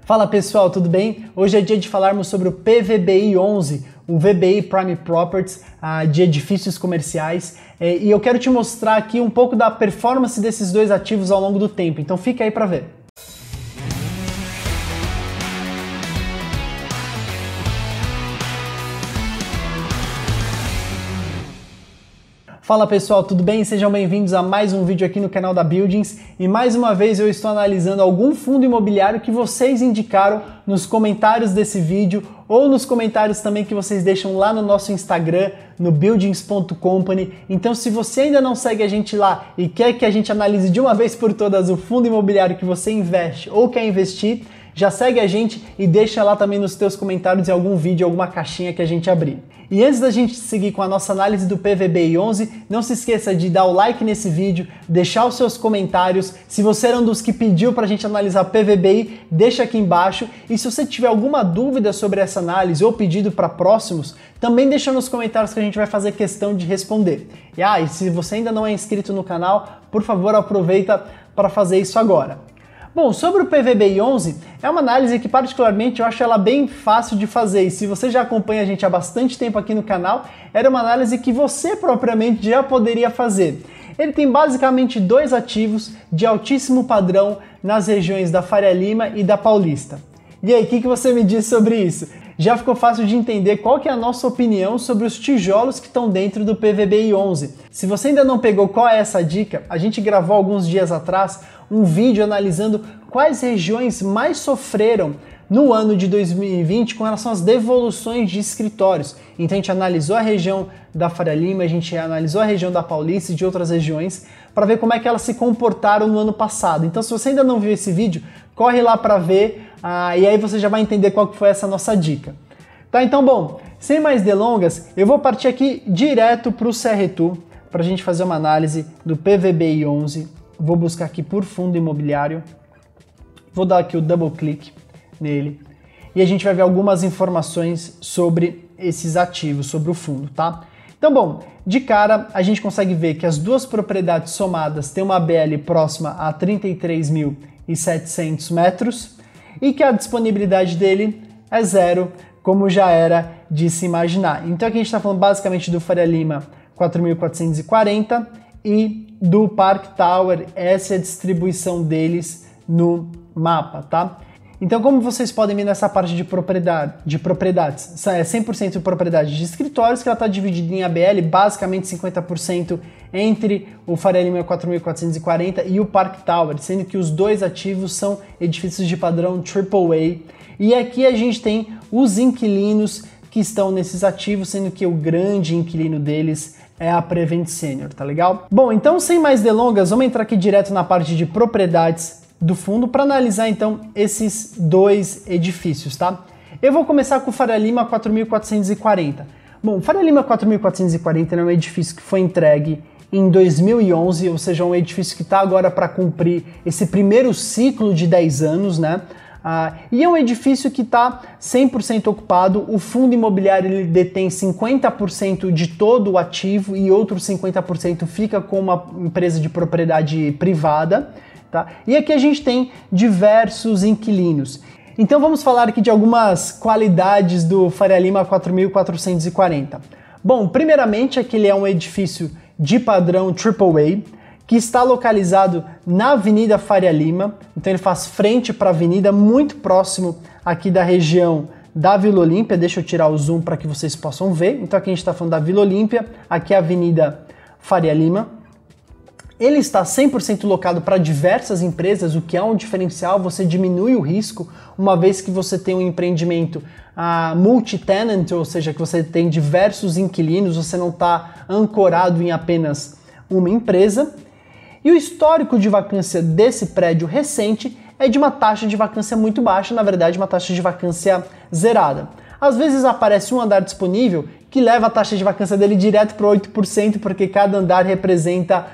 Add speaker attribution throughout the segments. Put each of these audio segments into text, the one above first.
Speaker 1: Fala pessoal, tudo bem? Hoje é dia de falarmos sobre o PVBI 11, o VBI Prime Properties de edifícios comerciais, e eu quero te mostrar aqui um pouco da performance desses dois ativos ao longo do tempo, então fica aí para ver. Fala pessoal, tudo bem? Sejam bem-vindos a mais um vídeo aqui no canal da Buildings e mais uma vez eu estou analisando algum fundo imobiliário que vocês indicaram nos comentários desse vídeo ou nos comentários também que vocês deixam lá no nosso Instagram, no buildings.company. Então se você ainda não segue a gente lá e quer que a gente analise de uma vez por todas o fundo imobiliário que você investe ou quer investir, já segue a gente e deixa lá também nos teus comentários em algum vídeo, alguma caixinha que a gente abrir. E antes da gente seguir com a nossa análise do PVBI 11, não se esqueça de dar o like nesse vídeo, deixar os seus comentários. Se você era um dos que pediu para a gente analisar PVBI, deixa aqui embaixo. E se você tiver alguma dúvida sobre essa análise ou pedido para próximos, também deixa nos comentários que a gente vai fazer questão de responder. E se você ainda não é inscrito no canal, por favor aproveita para fazer isso agora. Bom, sobre o PVBI 11, é uma análise que particularmente eu acho ela bem fácil de fazer, e se você já acompanha a gente há bastante tempo aqui no canal, era uma análise que você propriamente já poderia fazer. Ele tem basicamente dois ativos de altíssimo padrão nas regiões da Faria Lima e da Paulista. E aí, o que você me diz sobre isso? Já ficou fácil de entender qual que é a nossa opinião sobre os tijolos que estão dentro do PVBI 11. Se você ainda não pegou qual é essa dica, a gente gravou alguns dias atrás um vídeo analisando quais regiões mais sofreram no ano de 2020 com relação às devoluções de escritórios. Então a gente analisou a região da Faria Lima, a gente analisou a região da Paulista e de outras regiões para ver como é que elas se comportaram no ano passado. Então se você ainda não viu esse vídeo, corre lá para ver e aí você já vai entender qual que foi essa nossa dica. Tá, então bom, sem mais delongas, eu vou partir aqui direto para o CRTU para a gente fazer uma análise do PVBI 11. Vou buscar aqui por fundo imobiliário, vou dar aqui o double click nele e a gente vai ver algumas informações sobre esses ativos, sobre o fundo, tá? Então, bom, de cara a gente consegue ver que as duas propriedades somadas têm uma ABL próxima a 33.700 metros e que a disponibilidade dele é zero, como já era de se imaginar. Então aqui a gente está falando basicamente do Faria Lima 4.440 e do Park Tower, essa é a distribuição deles no mapa, tá? Então, como vocês podem ver nessa parte de propriedades, é 100% de propriedade de escritórios, que ela está dividida em ABL, basicamente 50% entre o Faria Lima 4.440 e o Park Tower, sendo que os dois ativos são edifícios de padrão AAA. E aqui a gente tem os inquilinos que estão nesses ativos, sendo que o grande inquilino deles é a Prevent Senior, tá legal? Bom, então sem mais delongas, vamos entrar aqui direto na parte de propriedades do fundo para analisar então esses dois edifícios, tá? Eu vou começar com o Faria Lima 4.440. Bom, o Faria Lima 4.440 é um edifício que foi entregue em 2011, ou seja, um edifício que está agora para cumprir esse primeiro ciclo de 10 anos, né? E é um edifício que está 100% ocupado, o fundo imobiliário ele detém 50% de todo o ativo e outros 50% fica com uma empresa de propriedade privada, tá? E aqui a gente tem diversos inquilinos. Então vamos falar aqui de algumas qualidades do Faria Lima 4.440. Bom, primeiramente aqui ele é um edifício de padrão AAA, que está localizado na Avenida Faria Lima, então ele faz frente para a avenida, muito próximo aqui da região da Vila Olímpia. Deixa eu tirar o zoom para que vocês possam ver. Então aqui a gente está falando da Vila Olímpia, aqui é a Avenida Faria Lima. Ele está 100% locado para diversas empresas, o que é um diferencial, você diminui o risco, uma vez que você tem um empreendimento multi-tenant, ou seja, que você tem diversos inquilinos, você não está ancorado em apenas uma empresa. E o histórico de vacância desse prédio recente é de uma taxa de vacância muito baixa, na verdade uma taxa de vacância zerada. Às vezes aparece um andar disponível que leva a taxa de vacância dele direto para 8%, porque cada andar representa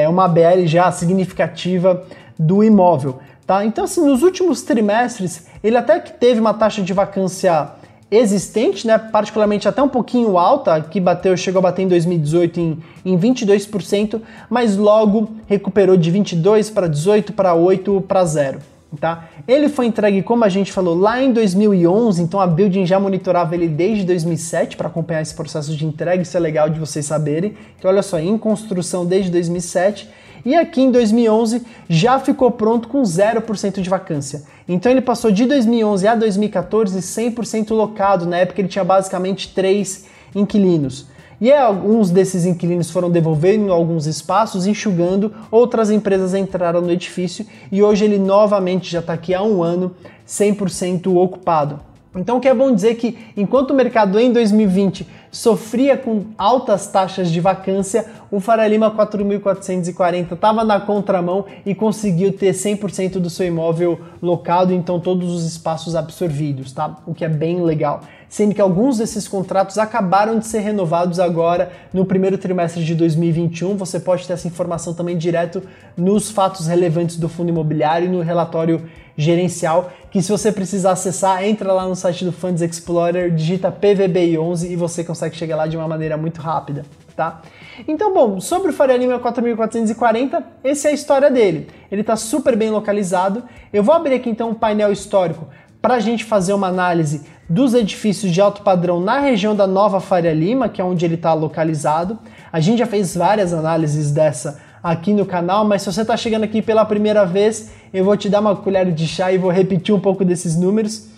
Speaker 1: uma ABL já significativa do imóvel. Tá? Então assim, nos últimos trimestres ele até que teve uma taxa de vacância existente, né, particularmente até um pouquinho alta, que chegou a bater em 2018 em 22%, mas logo recuperou de 22 para 18 para 8 para 0. tá? Ele foi entregue, como a gente falou, lá em 2011, então a Building já monitorava ele desde 2007 para acompanhar esse processo de entrega, isso é legal de vocês saberem. Então olha só, em construção desde 2007, e aqui em 2011 já ficou pronto com 0% de vacância. Então ele passou de 2011 a 2014 100% locado, na época ele tinha basicamente 3 inquilinos. E alguns desses inquilinos foram devolvendo alguns espaços, enxugando, outras empresas entraram no edifício e hoje ele novamente já está aqui há um ano 100% ocupado. Então o que é bom dizer que enquanto o mercado em 2020 sofria com altas taxas de vacância, o Faria Lima 4440 estava na contramão e conseguiu ter 100% do seu imóvel locado, então todos os espaços absorvidos, tá? O que é bem legal. Sendo que alguns desses contratos acabaram de ser renovados agora no primeiro trimestre de 2021. Você pode ter essa informação também direto nos fatos relevantes do fundo imobiliário e no relatório gerencial, que se você precisar acessar, entra lá no site do Funds Explorer, digita PVBI11 e você consegue chegar lá de uma maneira muito rápida, tá? Então, bom, sobre o Faria Lima 4440, essa é a história dele. Ele está super bem localizado. Eu vou abrir aqui então um painel histórico para a gente fazer uma análise dos edifícios de alto padrão na região da Nova Faria Lima, que é onde ele está localizado. A gente já fez várias análises dessa aqui no canal, mas se você está chegando aqui pela primeira vez, eu vou te dar uma colher de chá e vou repetir um pouco desses números.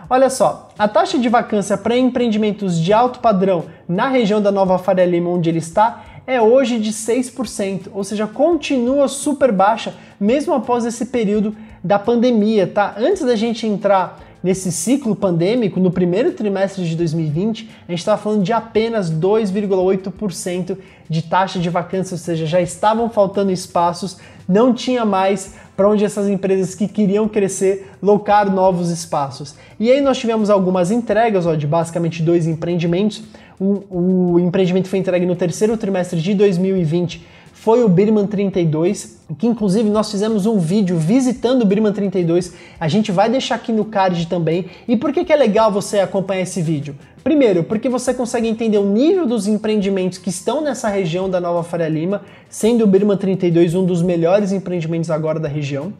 Speaker 1: Olha só, a taxa de vacância para empreendimentos de alto padrão na região da Nova Faria Lima, onde ele está, é hoje de 6%, ou seja, continua super baixa, mesmo após esse período da pandemia, tá? Antes da gente entrar nesse ciclo pandêmico, no primeiro trimestre de 2020, a gente estava falando de apenas 2,8% de taxa de vacância, ou seja, já estavam faltando espaços, não tinha mais para onde essas empresas que queriam crescer locar novos espaços. E aí nós tivemos algumas entregas, ó, de basicamente 2 empreendimentos. O empreendimento foi entregue no terceiro trimestre de 2020, foi o Birman 32, que inclusive nós fizemos um vídeo visitando o Birman 32, a gente vai deixar aqui no card também. E por que é legal você acompanhar esse vídeo? Primeiro, porque você consegue entender o nível dos empreendimentos que estão nessa região da Nova Faria Lima, sendo o Birman 32 um dos melhores empreendimentos agora da região.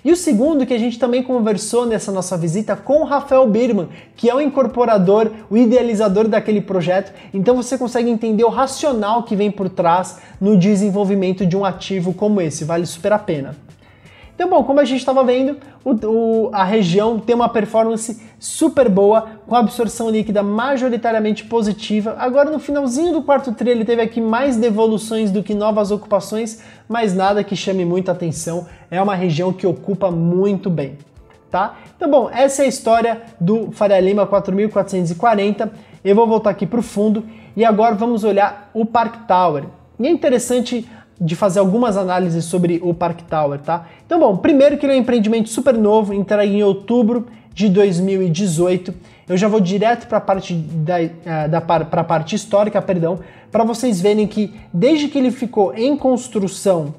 Speaker 1: E o segundo, que a gente também conversou nessa nossa visita com o Rafael Birman, que é o incorporador, o idealizador daquele projeto, então você consegue entender o racional que vem por trás no desenvolvimento de um ativo como esse, vale super a pena. Então, bom, como a gente estava vendo, a região tem uma performance super boa, com absorção líquida majoritariamente positiva. Agora, no finalzinho do quarto tri, ele teve aqui mais devoluções do que novas ocupações, mas nada que chame muita atenção. É uma região que ocupa muito bem, tá? Então, bom, essa é a história do Faria Lima 4440. Eu vou voltar aqui para o fundo e agora vamos olhar o Park Tower. E é interessante de fazer algumas análises sobre o Park Tower, tá? Então, bom, primeiro que ele é um empreendimento super novo, entregue em outubro de 2018. Eu já vou direto para a parte histórica, perdão, para vocês verem que desde que ele ficou em construção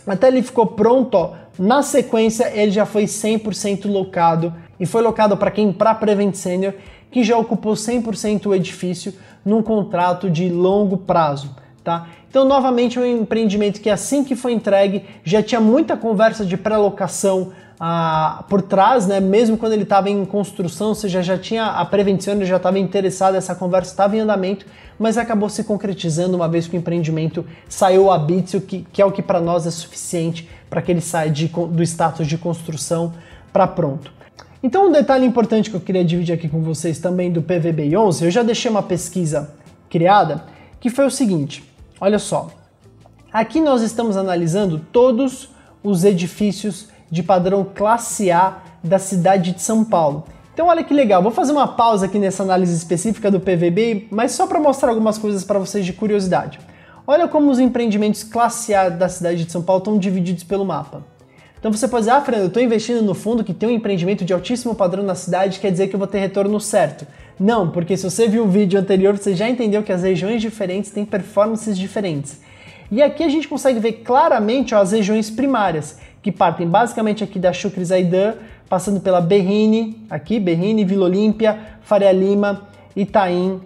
Speaker 1: até ele ficou pronto, ó, na sequência ele já foi 100% locado e foi locado para quem? Para Prevent Senior, que já ocupou 100% o edifício num contrato de longo prazo, tá? Então, novamente, é um empreendimento que assim que foi entregue, já tinha muita conversa de pré-locação por trás, né? Mesmo quando ele estava em construção, ou seja, já tinha a Prevent Senior, já estava interessada, essa conversa estava em andamento, mas acabou se concretizando uma vez que o empreendimento saiu a bits, que é o que para nós é suficiente para que ele saia do status de construção para pronto. Então, um detalhe importante que eu queria dividir aqui com vocês também do PVBI11, eu já deixei uma pesquisa criada, que foi o seguinte. Olha só, aqui nós estamos analisando todos os edifícios de padrão classe A da cidade de São Paulo. Então olha que legal, vou fazer uma pausa aqui nessa análise específica do PVB, mas só para mostrar algumas coisas para vocês de curiosidade. Olha como os empreendimentos classe A da cidade de São Paulo estão divididos pelo mapa. Então você pode dizer, Fernando, eu estou investindo no fundo que tem um empreendimento de altíssimo padrão na cidade, quer dizer que eu vou ter retorno certo. Não, porque se você viu o vídeo anterior, você já entendeu que as regiões diferentes têm performances diferentes. E aqui a gente consegue ver claramente, ó, as regiões primárias, que partem basicamente aqui da Shukri Zaidan, passando pela Berrini, aqui, Berrini, Vila Olímpia, Faria Lima, Itaim,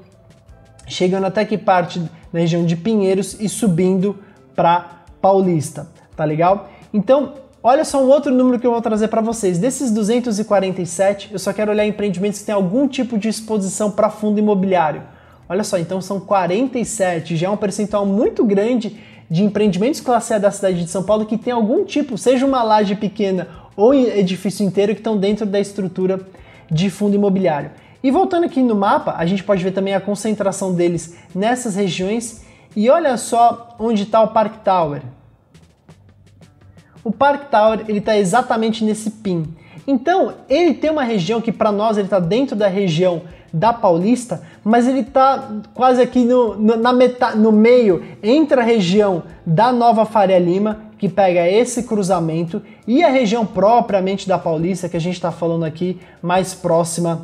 Speaker 1: chegando até que parte da região de Pinheiros e subindo para Paulista, tá legal? Então, Olha só um outro número que eu vou trazer para vocês. Desses 247, eu só quero olhar empreendimentos que têm algum tipo de exposição para fundo imobiliário. Olha só, então são 47, já é um percentual muito grande de empreendimentos classe A da cidade de São Paulo que tem algum tipo, seja uma laje pequena ou edifício inteiro, que estão dentro da estrutura de fundo imobiliário. E voltando aqui no mapa, a gente pode ver também a concentração deles nessas regiões. E olha só onde está o Park Tower. O Park Tower ele está exatamente nesse pin. Então ele tem uma região que para nós ele está dentro da região da Paulista, mas ele está quase aqui no meio entre a região da Nova Faria Lima, que pega esse cruzamento, e a região propriamente da Paulista, que a gente está falando aqui mais próxima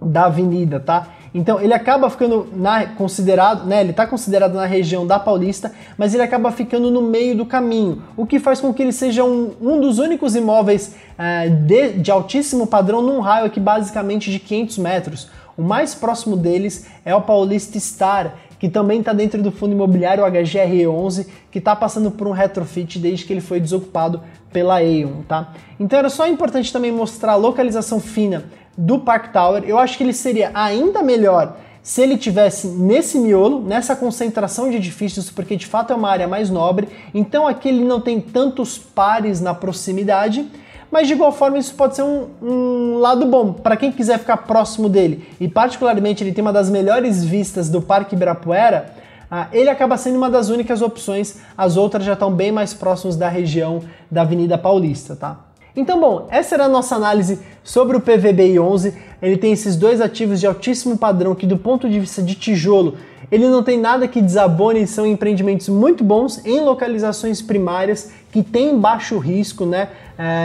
Speaker 1: da avenida, tá? Então ele acaba ficando considerado, né? Ele está considerado na região da Paulista, mas ele acaba ficando no meio do caminho, o que faz com que ele seja um dos únicos imóveis de altíssimo padrão num raio aqui basicamente de 500 metros. O mais próximo deles é o Paulista Star, que também está dentro do fundo imobiliário HGR11, que está passando por um retrofit desde que ele foi desocupado pela Aon, tá? Então era só importante também mostrar a localização fina do Park Tower. Eu acho que ele seria ainda melhor se ele tivesse nesse miolo, nessa concentração de edifícios, porque de fato é uma área mais nobre, então aqui ele não tem tantos pares na proximidade, mas de igual forma isso pode ser um lado bom para quem quiser ficar próximo dele, e particularmente ele tem uma das melhores vistas do Parque Ibirapuera. Ele acaba sendo uma das únicas opções, as outras já estão bem mais próximos da região da Avenida Paulista, tá? Então, bom, essa era a nossa análise sobre o PVBI 11. Ele tem esses dois ativos de altíssimo padrão que, do ponto de vista de tijolo, ele não tem nada que desabone, são empreendimentos muito bons em localizações primárias que tem baixo risco, né?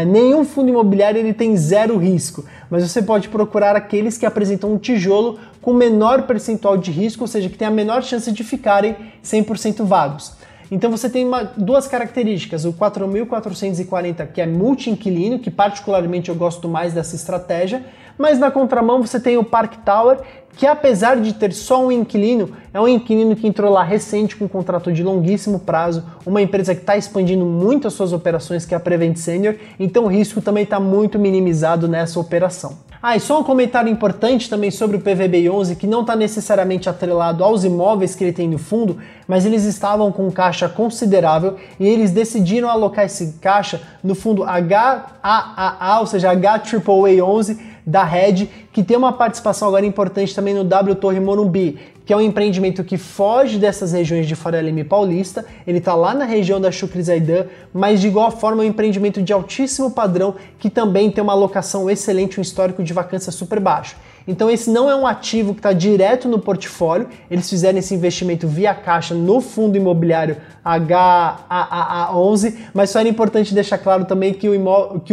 Speaker 1: Nenhum fundo imobiliário ele tem zero risco, mas você pode procurar aqueles que apresentam um tijolo com menor percentual de risco, ou seja, que tem a menor chance de ficarem 100% vagos. Então você tem duas características, o 4.440, que é multi-inquilino, que particularmente eu gosto mais dessa estratégia, mas na contramão você tem o Park Tower, que apesar de ter só um inquilino, é um inquilino que entrou lá recente com um contrato de longuíssimo prazo, uma empresa que está expandindo muito as suas operações, que é a Prevent Senior, então o risco também está muito minimizado nessa operação. E só um comentário importante também sobre o PVBI 11, que não está necessariamente atrelado aos imóveis que ele tem no fundo, mas eles estavam com caixa considerável e eles decidiram alocar esse caixa no fundo HAAA, ou seja, HAAA 11 da Red, que tem uma participação agora importante também no W Torre Morumbi, que é um empreendimento que foge dessas regiões de Faria Lima e Paulista, ele está lá na região da Chucre Zaidan, mas de igual forma é um empreendimento de altíssimo padrão, que também tem uma alocação excelente, um histórico de vacância super baixo. Então esse não é um ativo que está direto no portfólio, eles fizeram esse investimento via caixa no fundo imobiliário HAAA 11, mas só era importante deixar claro também que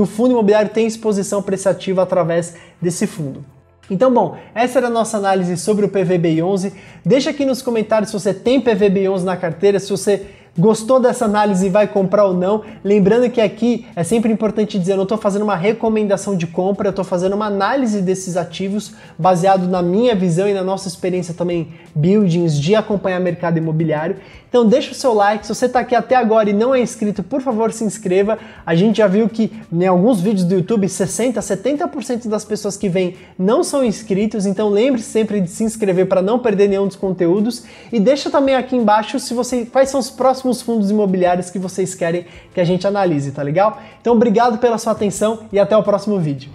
Speaker 1: o fundo imobiliário tem exposição para esse ativo através desse fundo. Então, bom, essa era a nossa análise sobre o PVBI 11. Deixa aqui nos comentários se você tem PVBI 11 na carteira, se você gostou dessa análise e vai comprar ou não. Lembrando que aqui é sempre importante dizer, eu não estou fazendo uma recomendação de compra, eu estou fazendo uma análise desses ativos baseado na minha visão e na nossa experiência também buildings de acompanhar mercado imobiliário. Então deixa o seu like, se você está aqui até agora e não é inscrito, por favor se inscreva. A gente já viu que em alguns vídeos do YouTube 60%, 70% das pessoas que vêm não são inscritos, então lembre-se sempre de se inscrever para não perder nenhum dos conteúdos. E deixa também aqui embaixo quais são os próximos fundos imobiliários que vocês querem que a gente analise, tá legal? Então obrigado pela sua atenção e até o próximo vídeo.